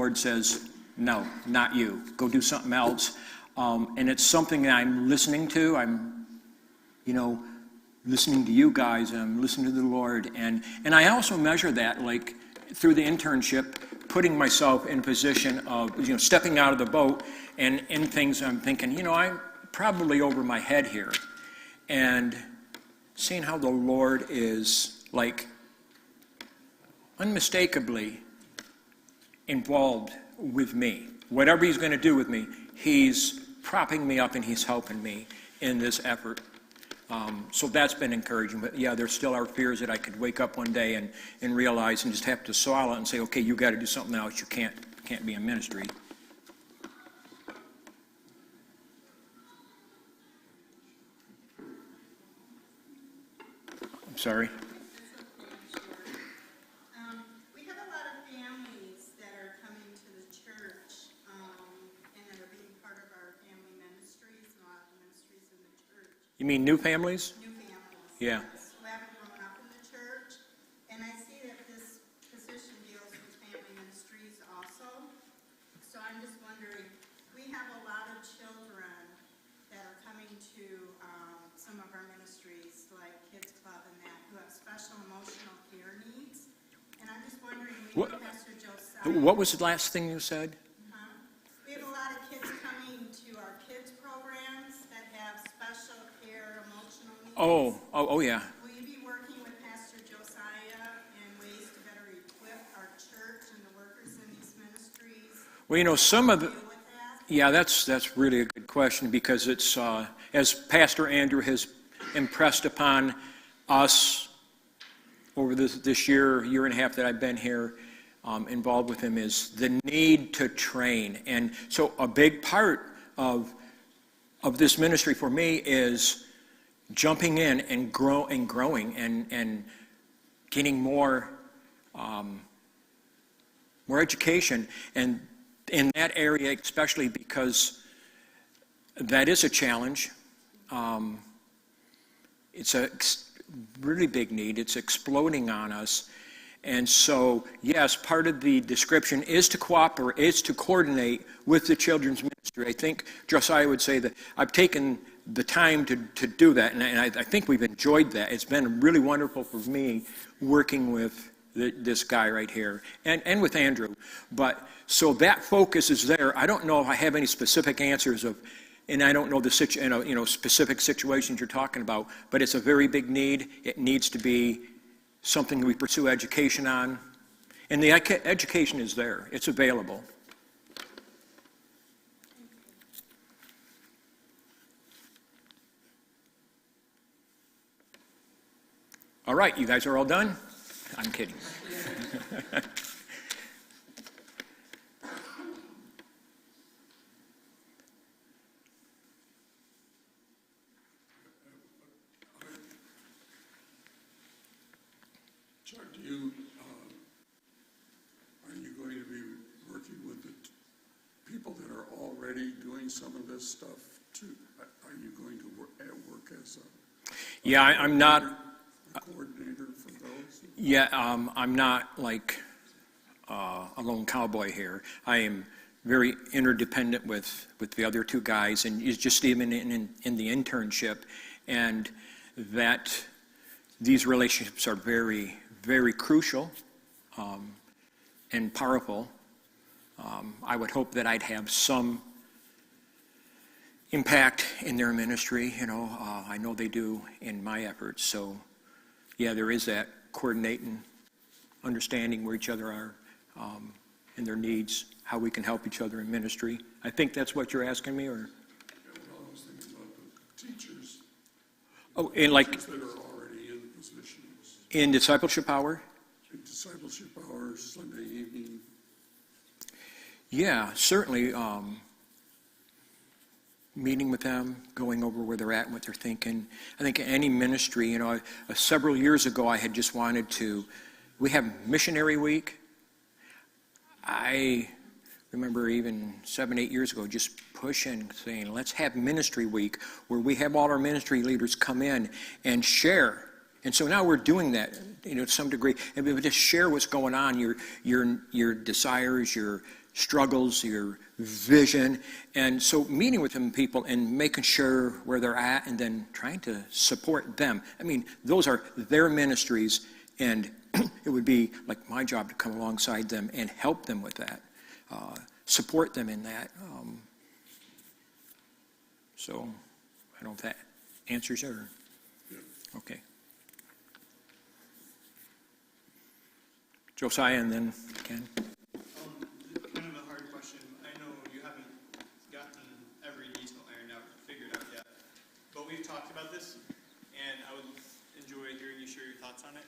Lord says, no, not you. Go do something else. And it's something that I'm listening to. I'm, listening to you guys, and I'm listening to the Lord. And I also measure that, like, through the internship, putting myself in a position of, stepping out of the boat and in things I'm thinking, I'm probably over my head here. And seeing how the Lord is, like, unmistakably involved with me. Whatever he's going to do with me, he's propping me up and he's helping me in this effort. So that's been encouraging. But yeah, there still are fears that I could wake up one day and realize and just have to swallow it and say, okay, you got to do something else. You can't be in ministry. I'm sorry. We have a lot of families that are coming to the church and that are being part of our family ministries and a lot of the ministries in the church. You mean new families? New families. Yeah. Yes, who haven't grown up in the church. And I see that this position deals with family ministries also. So I'm just wondering, we have a lot of children that are coming to some of our ministries, like Kids Club and that, who have special emotional care needs. And I'm just wondering, Pastor Josiah. What was the last thing you said? We have a lot of kids coming to our kids programs that have special care, emotional needs. Oh, yeah. Will you be working with Pastor Josiah in ways to better equip our church and the workers in these ministries? Well, some of the... Deal with that? Yeah, that's really a good question, because it's, as Pastor Andrew has impressed upon us over this year and a half that I've been here involved with him, is the need to train. And so a big part of this ministry for me is jumping in and growing and getting more education, and in that area especially, because that is a challenge. It's a really big need. It's exploding on us. And so, yes, part of the description is to cooperate, is to coordinate with the children's ministry. I think Josiah would say that I've taken the time to do that, and I think we've enjoyed that. It's been really wonderful for me working with this guy right here, and with Andrew. But so that focus is there. I don't know if I have any specific answers and I don't know the specific situations you're talking about, but it's a very big need. It needs to be something we pursue education on. And the education is there. It's available. All right, you guys are all done? I'm kidding. Chuck, are you going to be working with the people that are already doing some of this stuff too? Are you going to work as a I'm not a coordinator for those? Yeah, I'm not like a lone cowboy here. I am very interdependent with the other two guys, and it's just even in the internship, and that these relationships are very, very crucial and powerful. I would hope that I'd have some impact in their ministry. I know they do in my efforts. So, yeah, there is that coordinating, understanding where each other are and their needs, how we can help each other in ministry. I think that's what you're asking me, or? Yeah, well, I was thinking about the teachers. Oh, and like Teachers that are already in positions. in discipleship hour? In discipleship hours, Sunday evening. Yeah, certainly. Meeting with them, going over where they're at and what they're thinking. I think any ministry, several years ago I had just wanted to, we have missionary week. I remember even 7-8 years ago just pushing, saying, let's have ministry week where we have all our ministry leaders come in and share. And so now we're doing that, to some degree, and we just share what's going on, your desires, your struggles, your vision. And so meeting with them people and making sure where they're at and then trying to support them. I mean, those are their ministries, and it would be like my job to come alongside them and help them with that, support them in that. So I don't know if that answers your... Okay. Josiah and then Ken. Kind of a hard question. I know you haven't gotten every detail ironed out or figured out yet, but we've talked about this, and I would enjoy hearing you share your thoughts on it.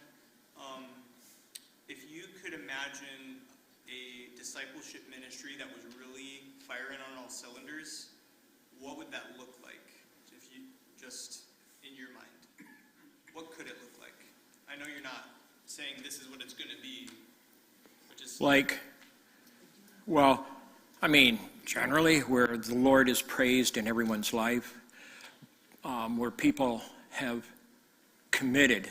If you could imagine a discipleship ministry that was really firing on all cylinders, what would that look like? If you just, in your mind, what could it look like? I know you're not saying this is what it's going to be, but just... Like, well, I mean, generally where the Lord is praised in everyone's life, where people have committed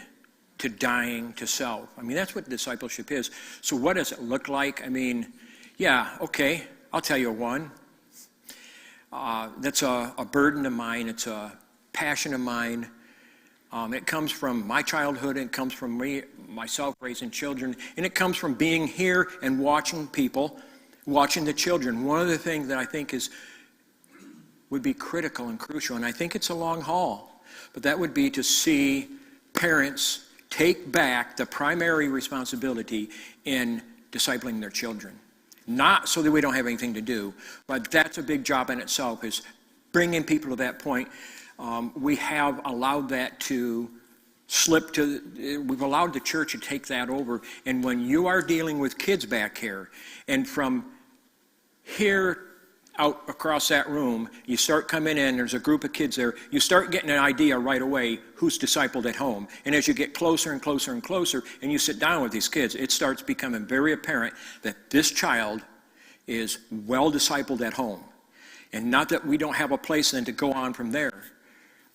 to dying to self. I mean, that's what discipleship is. So what does it look like? I mean, yeah, okay, I'll tell you one. That's a burden of mine. It's a passion of mine. It comes from my childhood. It comes from myself raising children. And it comes from being here and watching people, watching the children. One of the things that I think would be critical and crucial, and I think it's a long haul, but that would be to see parents take back the primary responsibility in discipling their children. Not so that we don't have anything to do, but that's a big job in itself, is bringing people to that point. We have allowed that to slip we've allowed the church to take that over. And when you are dealing with kids back here, and from here out across that room, you start coming in, there's a group of kids there, you start getting an idea right away who's discipled at home. And as you get closer and closer and closer, and you sit down with these kids, it starts becoming very apparent that this child is well discipled at home. And not that we don't have a place then to go on from there.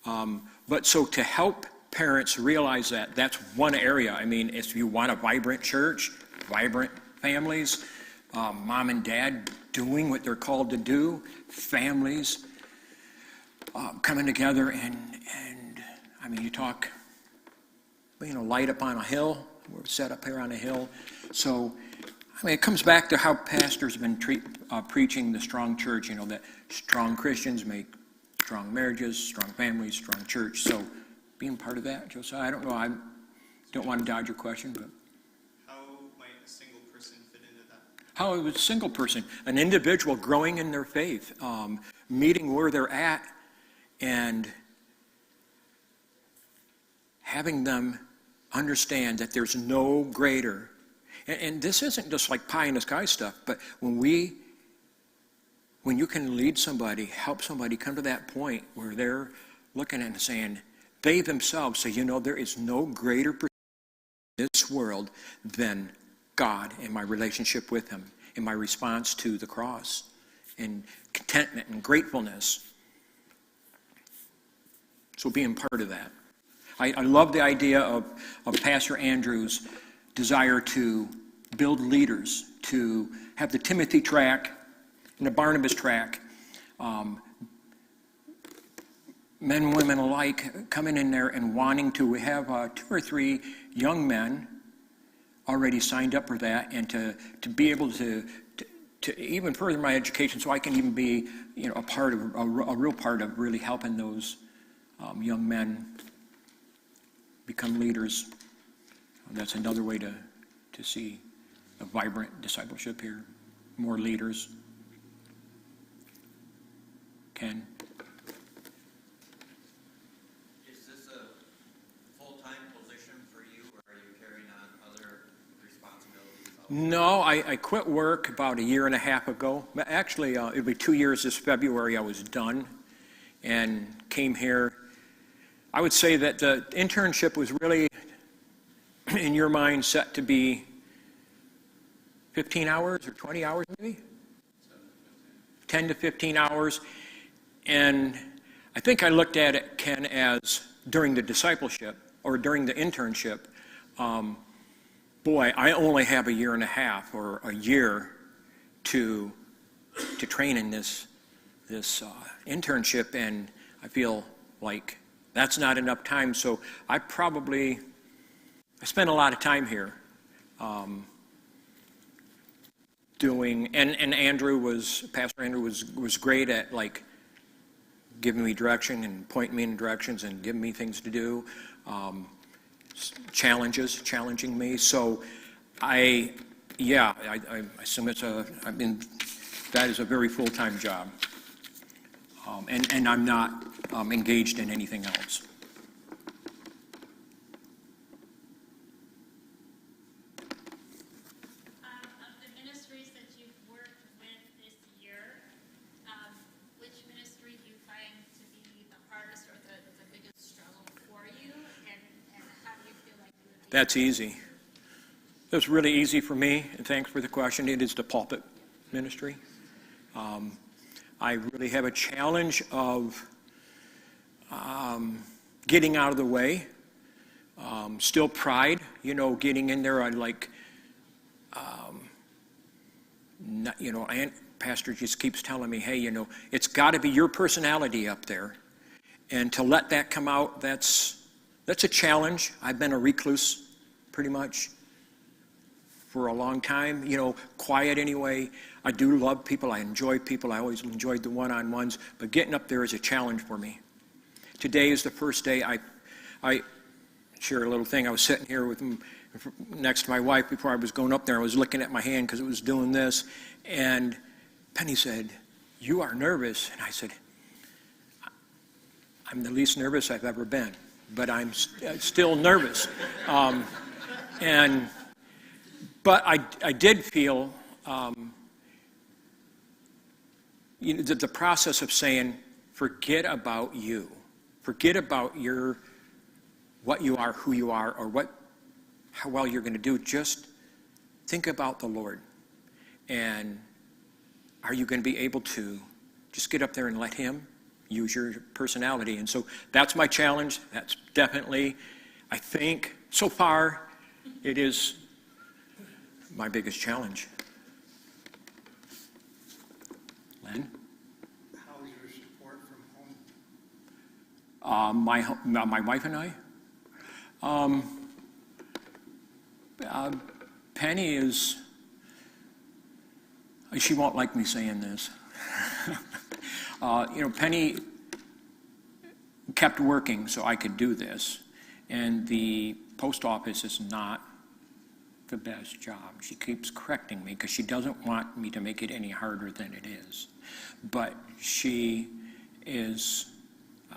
But so to help parents realize that, that's one area. I mean, if you want a vibrant church, vibrant families, mom and dad doing what they're called to do, families coming together, and I mean, you talk, light up on a hill. We're set up here on a hill. So, I mean, it comes back to how pastors have been preaching the strong church, that strong Christians make strong marriages, strong families, strong church. So, being part of that, Josiah, I don't know, I don't want to dodge your question, but... How a single person, an individual growing in their faith, meeting where they're at, and having them understand that there's no greater. And this isn't just like pie in the sky stuff, but when you can lead somebody, help somebody come to that point where they're looking at and saying, they themselves say, there is no greater person in this world than God and my relationship with him, and my response to the cross, and contentment and gratefulness. So being part of that. I love the idea of Pastor Andrew's desire to build leaders, to have the Timothy track and the Barnabas track, men and women alike coming in there and wanting to. We have 2 or 3 young men already signed up for that, and to be able to even further my education, so I can even be a part of a real part of really helping those young men become leaders. That's another way to see a vibrant discipleship here. More leaders. Ken? Is this a full-time position for you, or are you carrying on other responsibilities? No, I quit work about a year and a half ago. Actually, it'll be 2 years this February I was done and came here. I would say that the internship was really, in your mind, set to be 15 hours or 20 hours maybe? 10 to 15 hours. And I think I looked at it, Ken, as during the discipleship or during the internship, boy, I only have a year and a half or a year to train in this internship, and I feel like that's not enough time. So I spent a lot of time here doing, and Pastor Andrew was great at like giving me direction and pointing me in directions and giving me things to do, challenging me. So I assume that is a very full-time job. And I'm not engaged in anything else. Of the ministries that you've worked with this year, which ministry do you find to be the hardest or the biggest struggle for you? And how do you feel like you would be? That's easy. That's really easy for me, and thanks for the question. It is the pulpit ministry. I really have a challenge of getting out of the way. Still pride, getting in there. And Pastor just keeps telling me, hey, it's got to be your personality up there. And to let that come out, that's a challenge. I've been a recluse pretty much for a long time, quiet anyway. I do love people. I enjoy people. I always enjoyed the one-on-ones, but getting up there is a challenge for me. Today is the first day. I share a little thing. I was sitting here with him next to my wife before I was going up there. I was looking at my hand because it was doing this, and Penny said, "You are nervous." And I said, "I'm the least nervous I've ever been, but I'm still nervous." But I did feel the process of saying, forget about you. Forget about what you are, who you are, or how well you're going to do. Just think about the Lord. And are you going to be able to just get up there and let Him use your personality? And so that's my challenge. That's definitely, I think, so far, it is my biggest challenge. Len? How's your support from home? My wife and I? Penny is, she won't like me saying this. Penny kept working so I could do this. And the post office is not the best job. She keeps correcting me because she doesn't want me to make it any harder than it is. But she is,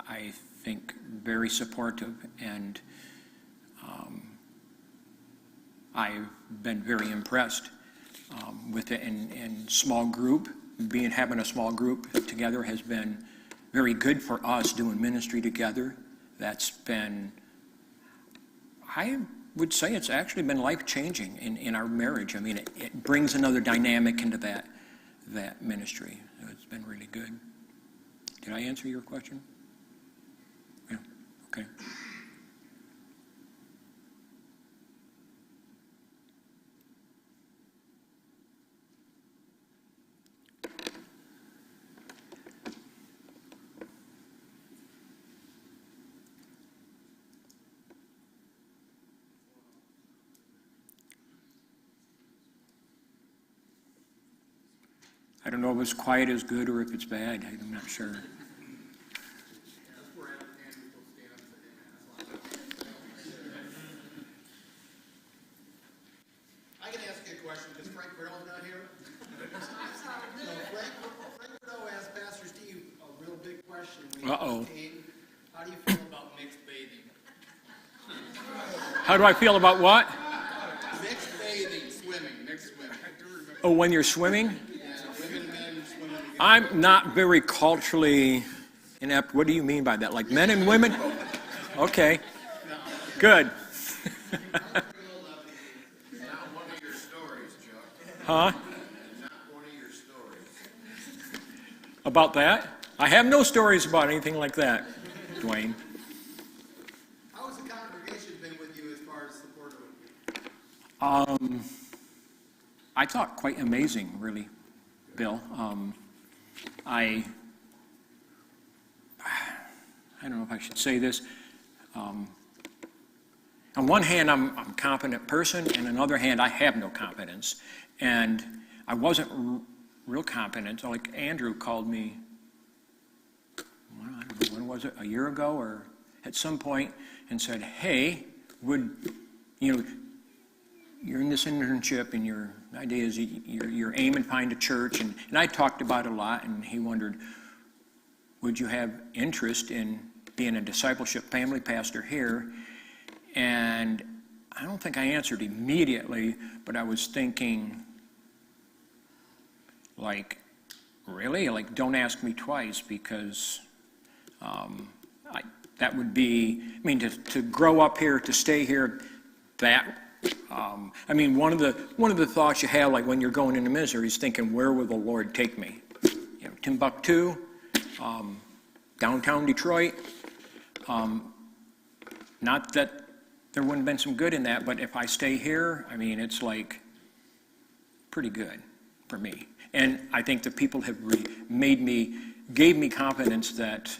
I think, very supportive, and I've been very impressed with it. In small group, having a small group together has been very good for us doing ministry together. That's been, I would say it's actually been life-changing in our marriage. I mean, it brings another dynamic into that ministry. So it's been really good. Did I answer your question? Yeah, okay. I don't know if it's quiet is good or if it's bad. I'm not sure. I can ask you a question because Frank Riddle's not here. So Frank Riddle asked Pastor Steve a real big question. Uh-oh. How do you feel about mixed bathing? How do I feel about what? Mixed bathing, mixed swimming. Oh, when you're swimming? Yeah, women and men swimming together. I'm not very culturally inept. What do you mean by that? Like men and women? Okay. Good. Not one of your stories, Chuck. Huh? Not one of your stories. About that? I have no stories about anything like that, Dwayne. How has the congregation been with you as far as supportive of you? I thought quite amazing, really. Bill. I don't know if I should say this. On one hand, I'm a competent person, and on the other hand, I have no competence. And I wasn't real competent. Like Andrew called me, well, I don't know, when was it, a year ago or at some point, and said, hey, you're in this internship, and your idea is you're aiming to find a church. And I talked about it a lot, and he wondered, would you have interest in being a discipleship family pastor here? And I don't think I answered immediately, but I was thinking, like, really? Like, don't ask me twice, because that would be, I mean, to grow up here, to stay here, that, I mean, one of the thoughts you have, like when you're going into ministry, is thinking, where will the Lord take me? You know, Timbuktu, downtown Detroit. Not that there wouldn't have been some good in that, but if I stay here, I mean, it's like pretty good for me. And I think the people have gave me confidence that,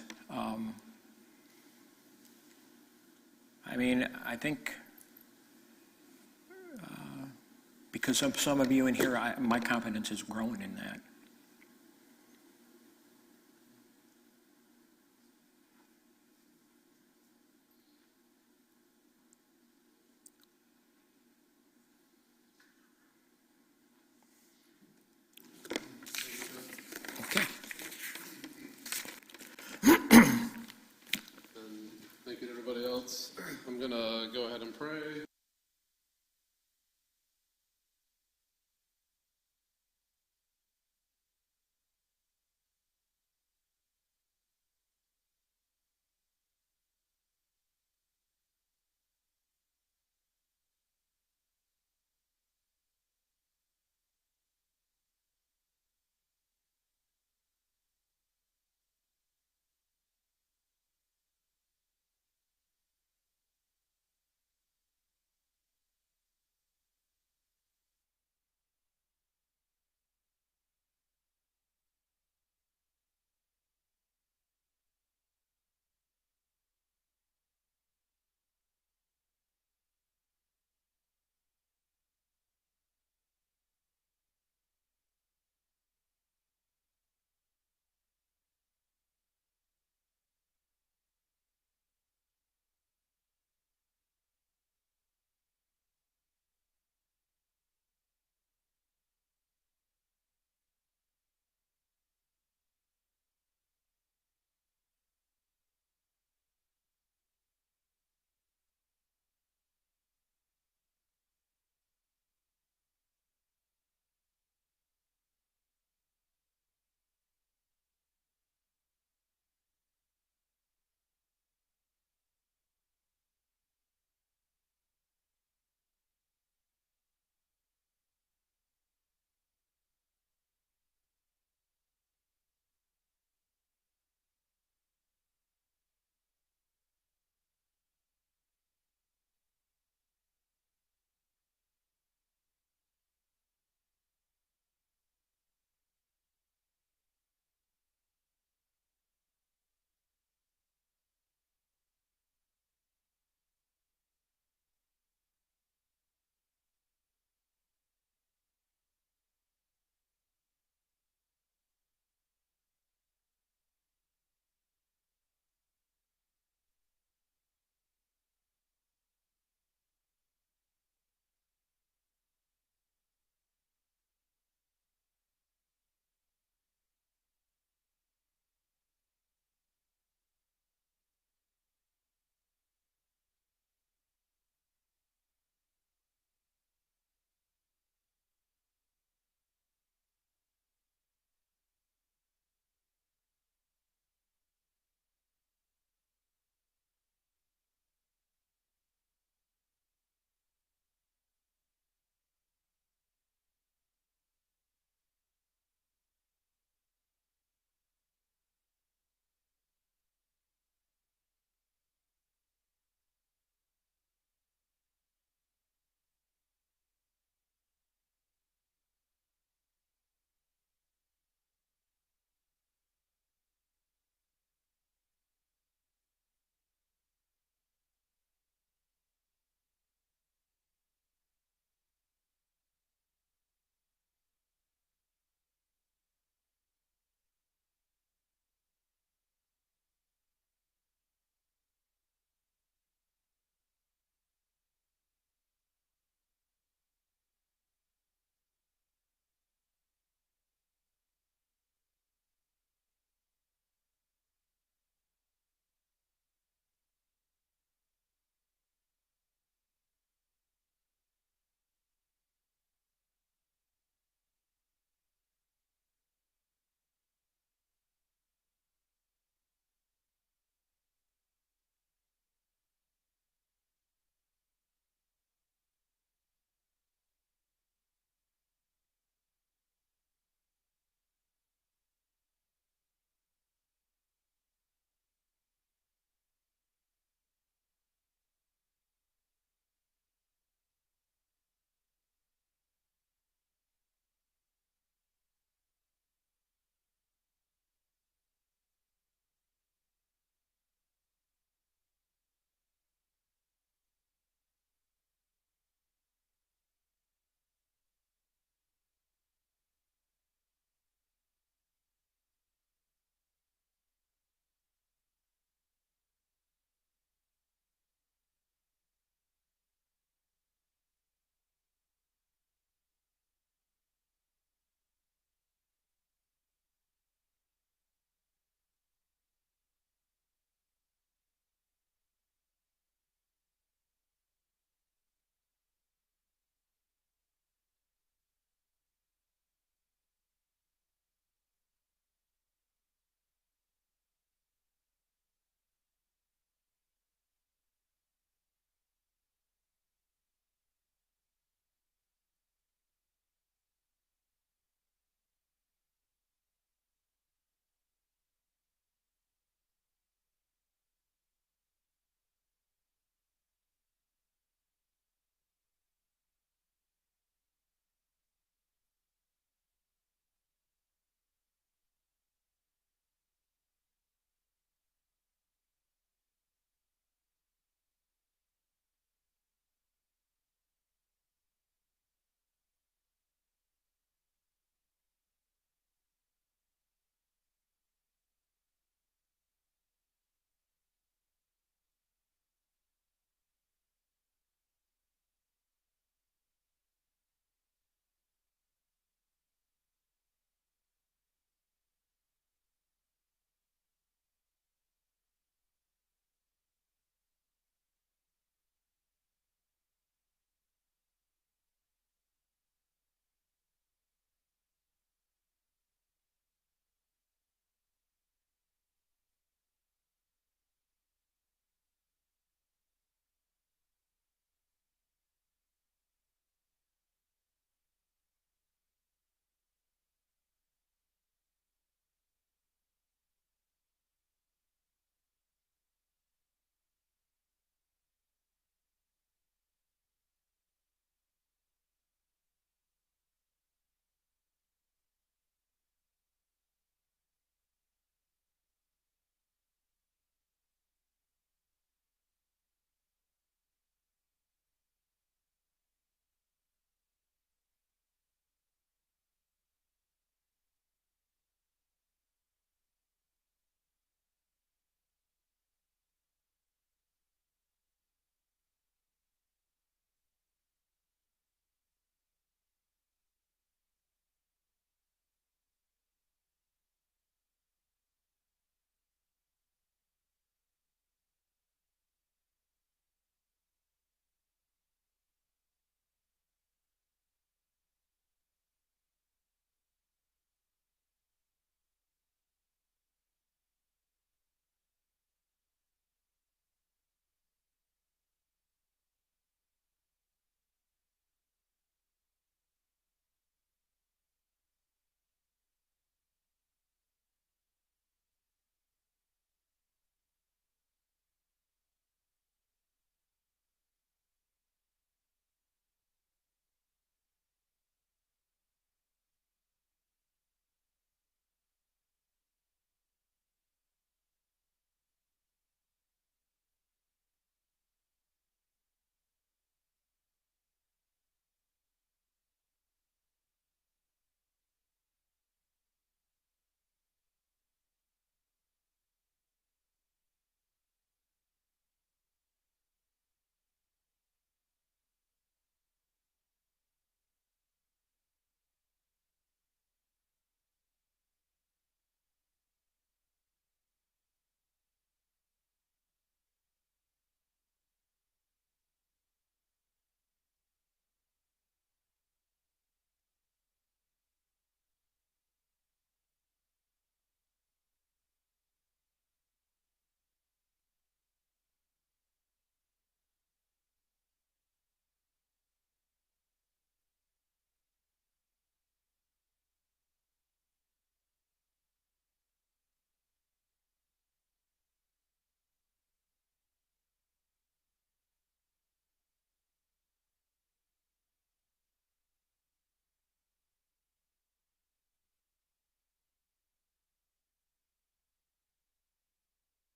I mean, I think because of some of you in here, my confidence is growing in that.